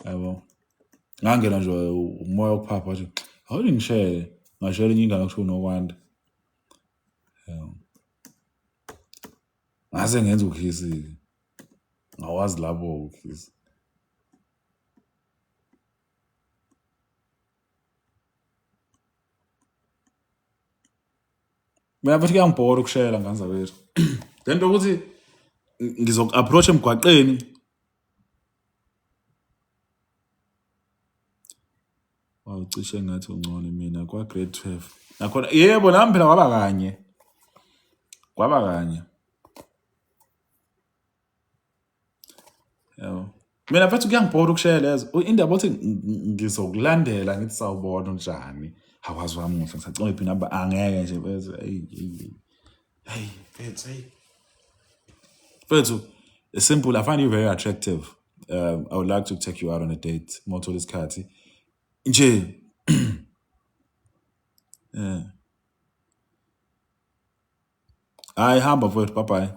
yabo ngangena nje umoya okuphapha nje awuni ngishele ngashela enye ingane kusho nokwanda ngase ngenza ukhisi ngawazi lapho ukhisi mina futhi kuyangibhora ukushela nganza wethu lento ukuthi ngizoku-approach emgwaqeni wawucishe ngathi ungcono mina kwa-grade 12 nakhona yebo nami phela kwaba kanye yabo mina futhi kuyangibhora ukushela lezo indaba ukuthi ngizokulandela ngithi sawubona unjani hawazi wami muhle ngisacela iphi namba angeke nje bese hey Fethu, it's simple. I find you very attractive. I would like to take you out on a date. Moto lesikhathi. Nje. Yeah. Hayi hamba mfowethu, bye bye.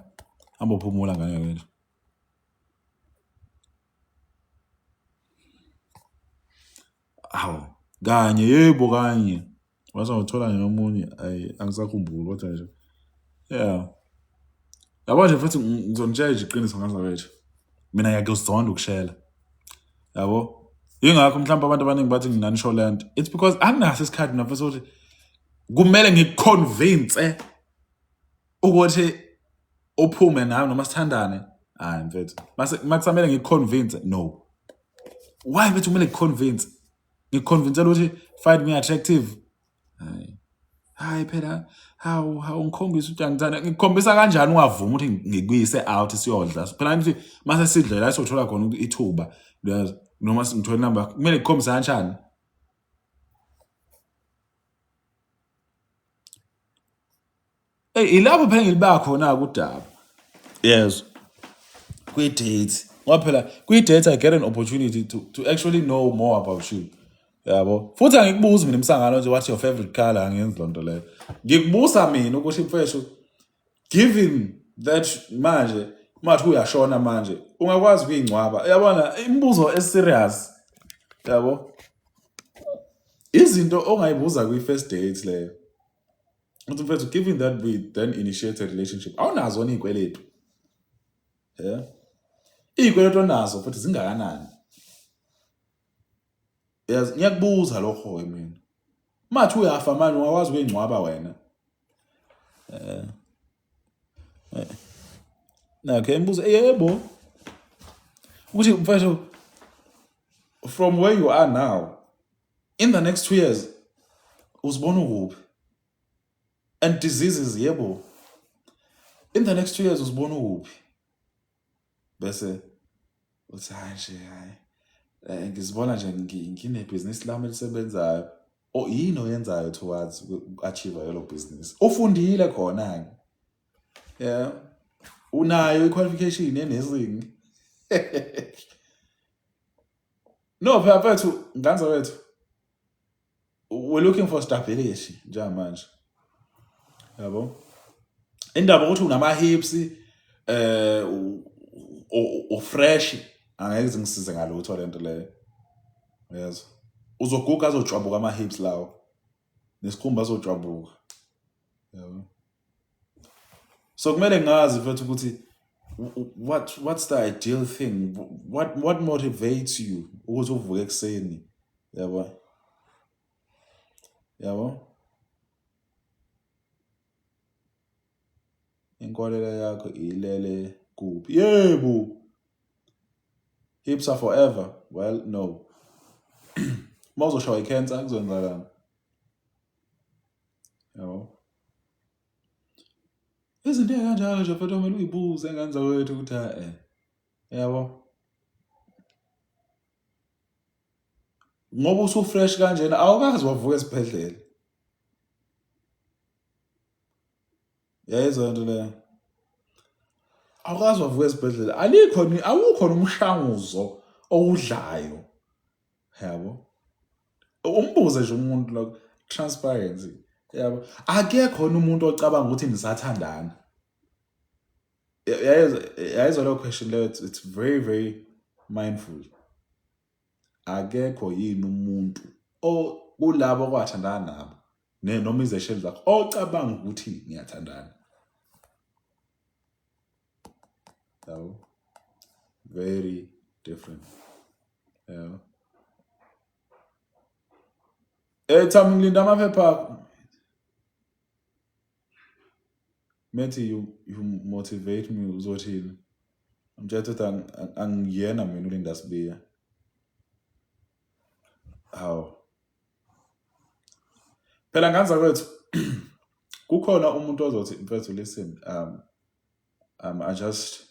Hamba uphumula ngane wena. Awu, kanye yebo kanye. Wazawuthola nomunye angisakhumbuli kodwa nje. Yeah. Yabo nje futhi ngizonitshela nje iqiniso ngazo wethu. Mina ngiyakuzonda ukushela. Yabo? Yingakho mhlawumbe abantu abaningi bathi nginganisho lento. It's because anginaso isikhathi mina futhi ukuthi kumele ngikuconvince ukuthi uphume nami noma sithandane. Hayi mfethu. Makusamele ngikuconvince no. Why mfethu kumele ngikuconvince? Ngikuconvincela ukuthi find me attractive. Hayi phela hawu ngikhombisa ukuthi angithanda ngikhombisa kanjani ungavuma ukuthi ngikuyise out siyodla phela ngithi mase sidle la sothola khona ithuba noma ngithola inamba kumele ngikhombisa kanjani ilapho phela ngiliba khona kudaba yes kwi-date ngoba phela kwi-date I get an opportunity to actually know more about you yabo futhi angikubuzi mina emsangano nje what's your favorite color angenzi lonto leyo ngikubuza mina ukuthi mfethu given that manje mathi uyashona manje ungakwazi ukuyingcwaba yabona imibuzo eserious yabo izinto ongayibuza kwi-first date leyo uthi mfethu given that we then initiate a relationship awunazo izikweletu yeah izikweletu onazo futhi zingakanani yes ngiyakubuza lokho mina mathi uyafa manje ungakwazi ukuyingcwaba wena nakhe imibuzo yebo ukuthi mfethu from where you are now in the next 2 years uzibona ukuphi and diseases yebo in the next 2 years uzibona ukuphi bese uthi hayi ngizibona nje nginebhizinisi lami elisebenzayo yini oyenzayo towards achieve yelo business ufundile khona yeah unayo iqualification enezingi no phela mfethu nganza wethu we're looking for stability njengamanje yabo indaba ukuthi unama hips fresh angeke ngisize ngalutho lento leyo yes uzoguga azojwabuka ama hips lawo nesikhumba azojwabuka yabo so kumele ngazi mfethu ukuthi what's the ideal thing what motivates you ukuthi uvuke ekseni yabo inkolelo yakho ilele kuphi yebo hips are forever well no mawuzoshawa icancer kuzoyenzakalani yabo izinto kanjalo nje mfethu kumele uyibuze nganza wethu ukuthi yabo ngoba usufresh kanjena awukazi wavuka esibhedlela yayizonto le awukazi wavuka esibhedlela awukho umshanguzo owudlayo yabo umbuze nje umuntu lo transparency yabo akekho umuntu ocabanga ukuthi nisathandana yayizo lo question leyo it's very very mindful akekho yini umuntu kulabo okwathandana nabo noma izeshelo zakho ocabanga ukuthi ngiyathandana. Yabo, very different. Yeah. Thami ngilinda amaphepha akho. Methi you motivate me uzothini? Ngitshela ukuthi angiyena mina uLinda Sibiya. Hawu. Phela nganza kwethu kukhona umuntu ozothi mfethu listen I just